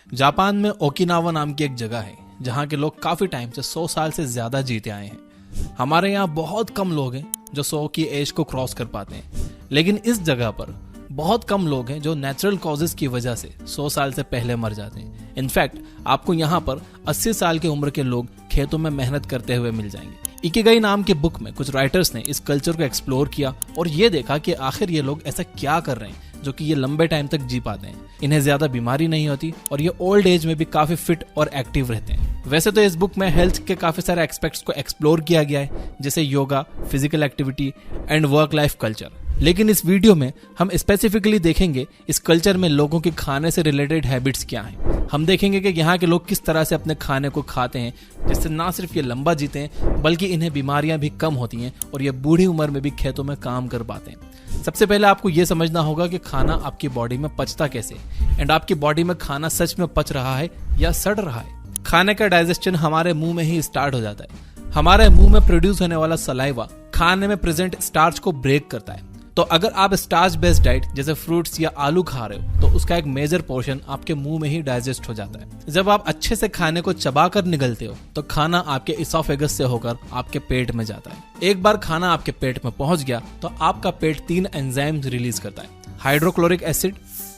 Japan में Okinawa नाम की एक जगह है जहाँ के लोग काफी टाइम से 100 साल से ज्यादा जीते आए हैं। हमारे यहाँ बहुत कम लोग हैं जो 100 की एज को क्रॉस कर पाते हैं, लेकिन इस जगह पर बहुत कम लोग हैं जो नेचुरल कॉजेज की वजह से 100 साल से पहले मर जाते हैं। इनफैक्ट आपको यहाँ पर 80 साल की उम्र के लोग खेतों में मेहनत करते हुए मिल जाएंगे। इकिगाई नाम के बुक में कुछ राइटर्स ने इस कल्चर को एक्सप्लोर किया और ये देखा कि आखिर ये लोग ऐसा क्या कर रहे हैं जो कि ये लंबे टाइम तक जी पाते हैं। इन्हें ज्यादा बीमारी नहीं होती और ये ओल्ड एज में भी काफी फिट और एक्टिव रहते हैं। वैसे तो इस बुक में हेल्थ के काफी सारे एस्पेक्ट्स को एक्सप्लोर किया गया है, जैसे yoga, physical activity and work life culture, लेकिन इस वीडियो में हम स्पेसिफिकली देखेंगे इस कल्चर में लोगों के खाने से रिलेटेड हैबिट्स क्या हैं। हम देखेंगे कि यहाँ के लोग किस तरह से अपने खाने को खाते हैं जिससे ना सिर्फ ये लंबा जीते हैं बल्कि इन्हें बीमारियां भी कम होती हैं और ये बूढ़ी उम्र में भी खेतों में काम कर पाते हैं। सबसे पहले आपको ये समझना होगा कि खाना आपकी बॉडी में पचता कैसे एंड आपकी बॉडी में खाना सच में पच रहा है या सड़ रहा है। खाने का डाइजेशन हमारे मुंह में ही स्टार्ट हो जाता है। हमारे मुंह में प्रोड्यूस होने वाला सलाइवा खाने में प्रेजेंट स्टार्च को ब्रेक करता है। तो अगर आप स्टार्च बेस्ड डाइट जैसे फ्रूट्स या आलू खा रहे हो तो उसका एक मेजर पोर्शन आपके मुंह में ही डाइजेस्ट हो जाता है। जब आप अच्छे से खाने को चबा कर निगलते हो तो खाना आपके इसोफेगस से होकर आपके पेट में जाता है। एक बार खाना आपके पेट में पहुंच गया तो आपका पेट 3 एंजाइम्स रिलीज करता है, हाइड्रोक्लोरिक एसिड,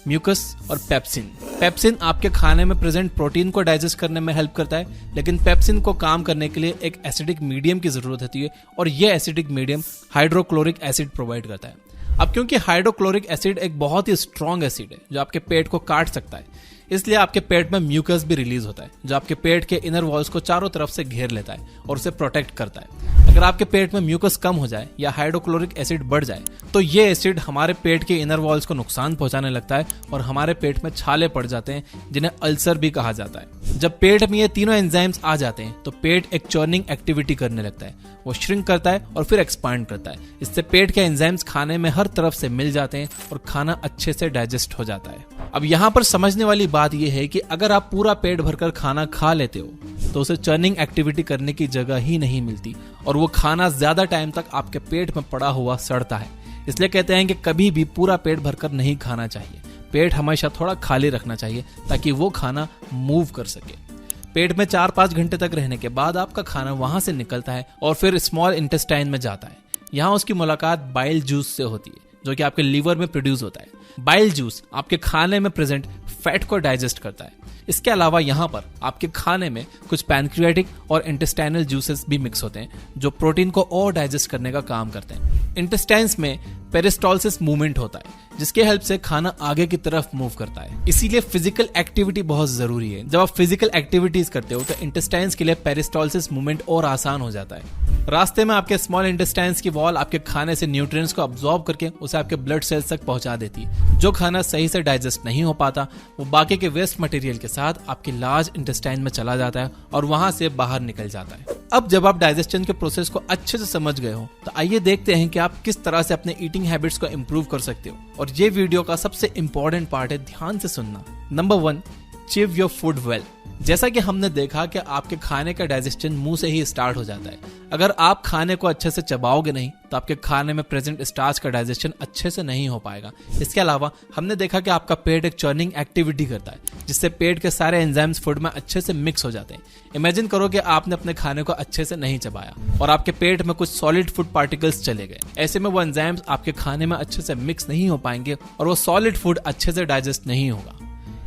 म्यूकस और पेप्सिन। पेप्सिन आपके खाने में प्रेजेंट प्रोटीन को डाइजेस्ट करने में हेल्प करता है, लेकिन पेप्सिन को काम करने के लिए एक एसिडिक मीडियम की जरूरत होती है और यह acidic medium hydrochloric acid provide करता है। अब क्योंकि हाइड्रोक्लोरिक एसिड एक बहुत ही स्ट्रॉन्ग एसिड है जो आपके पेट को काट सकता है, इसलिए आपके पेट में म्यूकस भी रिलीज होता है जो आपके पेट के इनर वॉल्स को चारों तरफ से घेर लेता है और उसे प्रोटेक्ट करता है। अगर आपके पेट में म्यूकस कम हो जाए या हाइड्रोक्लोरिक एसिड बढ़ जाए तो ये एसिड हमारे पेट के इनर वॉल्स को नुकसान पहुंचाने लगता है और हमारे पेट में छाले पड़ जाते हैं जिन्हें अल्सर भी कहा जाता है। जब पेट में ये तीनों एंजाइम्स आ जाते हैं तो पेट एक चर्निंग एक्टिविटी करने लगता है, वो श्रिंक करता है और फिर एक्सपांड करता है। इससे पेट के एंजाइम्स खाने में हर तरफ से मिल जाते हैं और खाना अच्छे से डाइजेस्ट हो जाता है। अब यहाँ पर समझने वाली बात यह है कि अगर आप पूरा पेट भरकर खाना खा लेते हो तो उसे चर्निंग एक्टिविटी करने की जगह ही नहीं मिलती और वो खाना ज्यादा टाइम तक आपके पेट में पड़ा हुआ सड़ता है। इसलिए कहते हैं कि कभी भी पूरा पेट भरकर नहीं खाना चाहिए। पेट हमेशा थोड़ा खाली रखना चाहिए ताकि वो खाना मूव कर सके। पेट में 4-5 घंटे तक रहने के बाद आपका खाना वहां से निकलता है और फिर स्मॉल इंटेस्टाइन में जाता है। यहाँ उसकी मुलाकात बाइल जूस से होती है जो कि आपके लीवर में प्रोड्यूस होता है। बाइल जूस आपके खाने में प्रेजेंट फैट को डाइजेस्ट करता है। इसके अलावा यहाँ पर आपके खाने में कुछ पैनक्रियाटिक और इंटेस्टाइनल जूसेस भी मिक्स होते हैं जो प्रोटीन को और डाइजेस्ट करने का काम करते हैं। इंटेस्टाइन्स में पेरिस्टॉल्सिस मूवमेंट होता है जिसके हेल्प से खाना आगे की तरफ मूव करता है। इसीलिए फिजिकल एक्टिविटी बहुत जरूरी है। जब आप फिजिकल एक्टिविटीज करते हो तो इंटेस्टाइन्स के लिए पेरिस्टॉल्सिस मूवमेंट और आसान हो जाता है। रास्ते में आपके स्मॉल इंटेस्टाइन्स की वॉल आपके खाने से न्यूट्रिएंट्स को अब्सॉर्ब करके उसे आपके ब्लड सेल्स तक पहुंचा देती है। जो खाना सही से डाइजेस्ट नहीं हो पाता वो बाकी के वेस्ट मटेरियल के साथ आपकी लार्ज इंटेस्टाइन में चला जाता है और वहां से बाहर निकल जाता है। अब जब आप डाइजेशन के प्रोसेस को अच्छे से समझ गए हो तो आइए देखते हैं कि आप किस तरह से अपने ईटिंग हैबिट्स को इंप्रूव कर सकते हो। और ये वीडियो का सबसे इंपॉर्टेंट पार्ट है, ध्यान से सुनना। Number 1, chew your food well. जैसा कि हमने देखा कि आपके खाने का डाइजेशन मुंह से ही स्टार्ट हो जाता है। अगर आप खाने को अच्छे से चबाओगे नहीं तो आपके खाने में प्रेजेंट स्टार्च का डाइजेशन अच्छे से नहीं हो पाएगा। इसके अलावा हमने देखा कि आपका पेट एक चर्निंग एक्टिविटी करता है जिससे पेट के सारे एंजाइम्स फूड में अच्छे से मिक्स हो जाते हैं। इमेजिन करो कि आपने अपने खाने को अच्छे से नहीं चबाया और आपके पेट में कुछ सॉलिड फूड पार्टिकल्स चले गए। ऐसे में वो एंजाइम्स आपके खाने में अच्छे से मिक्स नहीं हो पाएंगे और वो सॉलिड फूड अच्छे से डाइजेस्ट नहीं होगा।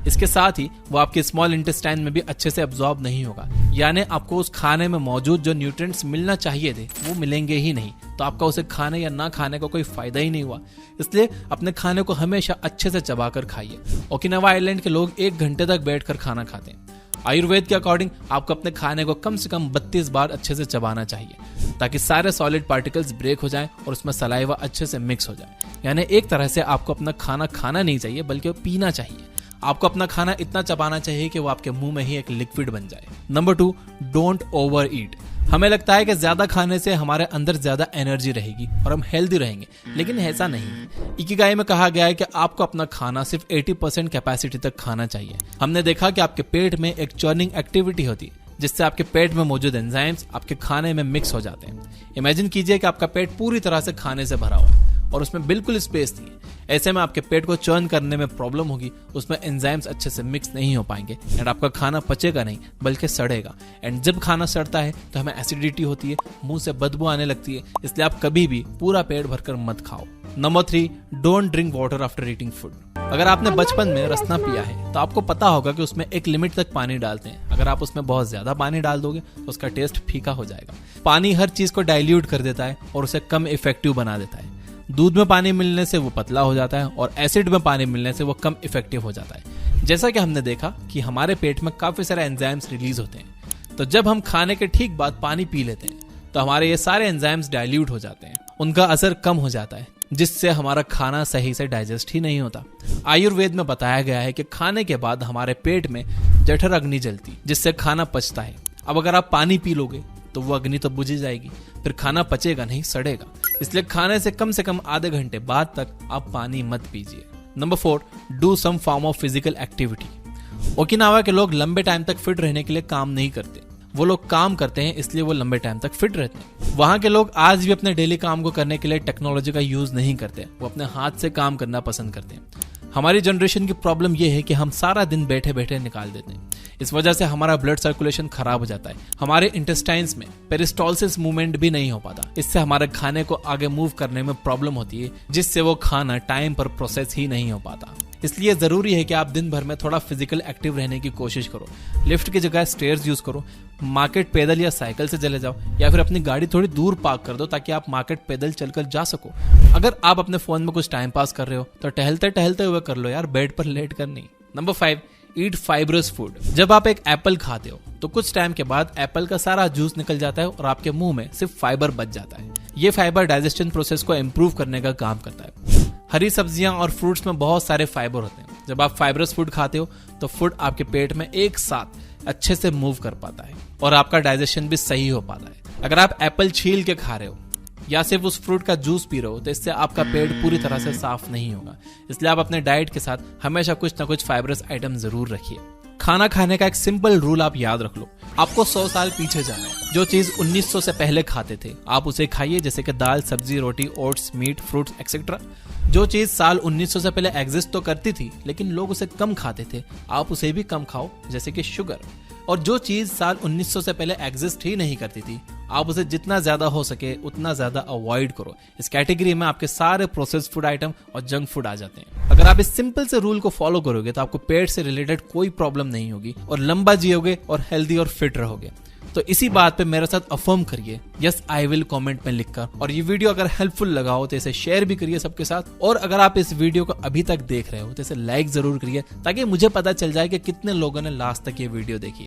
इसके साथ ही वो आपके स्मॉल इंटेस्टाइन में भी अच्छे से अब्सॉर्ब नहीं होगा, यानी आपको उस खाने में मौजूद जो न्यूट्रिएंट्स मिलना चाहिए थे वो मिलेंगे ही नहीं। तो आपका उसे खाने या ना खाने का कोई फायदा ही नहीं हुआ। इसलिए अपने खाने को हमेशा अच्छे से चबाकर खाइए। ओकिनावा आइलैंड के लोग 1 घंटे तक बैठकर खाना खाते हैं। आयुर्वेद के अकॉर्डिंग आपको अपने खाने को कम से कम 32 बार अच्छे से चबाना चाहिए ताकि सारे सॉलिड पार्टिकल्स ब्रेक हो जाएं और उसमें सलाइवा अच्छे से मिक्स हो जाए। यानी एक तरह से आपको अपना खाना खाना नहीं चाहिए बल्कि पीना चाहिए। आपको अपना खाना इतना चबाना चाहिए कि वो आपके मुंह में ही एक लिक्विड बन जाए। नंबर 2, डोंट ओवर ईट। हमें लगता है कि ज्यादा खाने से हमारे अंदर ज्यादा एनर्जी रहेगी और हम हेल्दी रहेंगे, लेकिन ऐसा नहीं। इकिगाई में कहा गया है कि आपको अपना खाना सिर्फ 80% कैपेसिटी तक खाना चाहिए। हमने देखा कि आपके पेट में एक चर्निंग एक्टिविटी होती है जिससे आपके पेट में मौजूद एंजाइम्स आपके खाने में मिक्स हो जाते हैं। इमेजिन कीजिए कि आपका पेट पूरी तरह से खाने से भरा हुआ और उसमें बिल्कुल स्पेस नहीं है। ऐसे में आपके पेट को चर्न करने में प्रॉब्लम होगी, उसमें एंजाइम्स अच्छे से मिक्स नहीं हो पाएंगे एंड आपका खाना पचेगा नहीं बल्कि सड़ेगा। एंड जब खाना सड़ता है तो हमें एसिडिटी होती है, मुंह से बदबू आने लगती है, इसलिए आप कभी भी पूरा पेट भरकर मत खाओ। Number 3, don't drink water after eating food. अगर आपने बचपन में रसना पिया है तो आपको पता होगा कि उसमें एक लिमिट तक पानी डालते हैं। अगर आप उसमें बहुत ज्यादा पानी डाल दोगे तो उसका टेस्ट फीका हो जाएगा। पानी हर चीज को डाइल्यूट कर देता है और उसे कम इफेक्टिव बना देता है। दूध में पानी मिलने से वो पतला हो जाता है और एसिड में पानी मिलने से वो कम इफेक्टिव हो जाता है। जैसा कि हमने देखा कि हमारे पेट में काफी सारे एंजाइम्स रिलीज होते हैं, तो जब हम खाने के ठीक बाद पानी पी लेते हैं तो हमारे ये सारे एंजाइम्स डाइल्यूट हो जाते हैं, उनका असर कम हो जाता है, जिससे हमारा खाना सही से डाइजेस्ट ही नहीं होता। आयुर्वेद में बताया गया है कि खाने के बाद हमारे पेट में जठर अग्नि जलती, जिससे खाना पचता है। अब अगर आप पानी पी लोगे तो वो अग्नि तो बुझ जाएगी, फिर खाना पचेगा नहीं, सड़ेगा। इसलिए खाने से कम आधे घंटे बाद तक आप पानी मत पीजिए। Number 4, do some form of physical activity. Okinawa के लोग लंबे टाइम तक फिट रहने के लिए काम नहीं करते, वो लोग काम करते हैं इसलिए वो लंबे टाइम तक फिट रहते हैं। वहां के लोग आज भी अपने डेली काम को करने के लिए टेक्नोलॉजी का यूज नहीं करते, वो अपने हाथ से काम करना पसंद करते हैं। हमारी जनरेशन की प्रॉब्लम यह है कि हम सारा दिन बैठे बैठे निकाल देते हैं। इस वजह से हमारा ब्लड सर्कुलेशन खराब हो जाता है, हमारे इंटेस्टाइन्स में पेरिस्टोलिसिस मूवमेंट भी नहीं हो पाता। इससे हमारे खाने को आगे मूव करने में प्रॉब्लम होती है, जिससे वो खाना टाइम पर प्रोसेस ही नहीं हो पाता। इसलिए जरूरी है कि आप दिन भर में थोड़ा फिजिकल एक्टिव रहने की कोशिश करो। लिफ्ट की जगह स्टेयर्स यूज करो, मार्केट पैदल या साइकिल से चले जाओ, या फिर अपनी गाड़ी थोड़ी दूर पार्क कर दो ताकि आप मार्केट पैदल चलकर जा सको। अगर आप अपने फोन में कुछ टाइम पास कर रहे हो तो टहलते टहलते हुए कर लो यार, बेड पर लेट कर नहीं। नंबर 5, ईट फाइब्रस फूड। जब आप एक एप्पल खाते हो तो कुछ टाइम के बाद एप्पल का सारा जूस निकल जाता है और आपके मुंह में सिर्फ फाइबर बच जाता है। ये फाइबर डाइजेशन प्रोसेस को इम्प्रूव करने का काम करता है। हरी सब्जियां और फ्रूट्स में बहुत सारे फाइबर होते हैं। जब आप फाइबरस फूड खाते हो तो फूड आपके पेट में एक साथ अच्छे से मूव कर पाता है और आपका डाइजेशन भी सही हो पाता है। अगर आप एप्पल छील के खा रहे हो या सिर्फ उस फ्रूट का जूस पी रहे हो तो इससे आपका पेट पूरी तरह से साफ नहीं होगा। इसलिए आप अपने डाइट के साथ हमेशा कुछ ना कुछ फाइबरस आइटम जरूर रखिए। खाना खाने का एक सिंपल रूल आप याद रख लो, आपको 100 साल पीछे जाना है। जो चीज 1900 से पहले खाते थे आप उसे खाइए, जैसे कि दाल, सब्जी, रोटी, ओट्स, मीट, फ्रूट्स एक्सेट्रा। जो चीज साल 1900 से पहले एग्जिस्ट तो करती थी लेकिन लोग उसे कम खाते थे, आप उसे भी कम खाओ, जैसे कि शुगर। और जो चीज साल 1900 से पहले एग्जिस्ट ही नहीं करती थी आप उसे जितना ज्यादा हो सके उतना ज्यादा अवॉइड करो। इस कैटेगरी में आपके सारे प्रोसेस्ड फूड आइटम और जंक फूड आ जाते हैं। अगर आप इस सिंपल से रूल को फॉलो करोगे तो आपको पेट से रिलेटेड कोई प्रॉब्लम नहीं होगी और लंबा जियोगे और हेल्दी और फिट रहोगे। तो इसी बात पे मेरे साथ अफर्म करिए यस आई विल कमेंट में लिखकर। और ये वीडियो अगर हेल्पफुल लगा हो तो इसे शेयर भी करिए सबके साथ। और अगर आप इस वीडियो को अभी तक देख रहे हो तो इसे लाइक जरूर करिए ताकि मुझे पता चल जाए कि कितने लोगों ने लास्ट तक ये वीडियो देखी।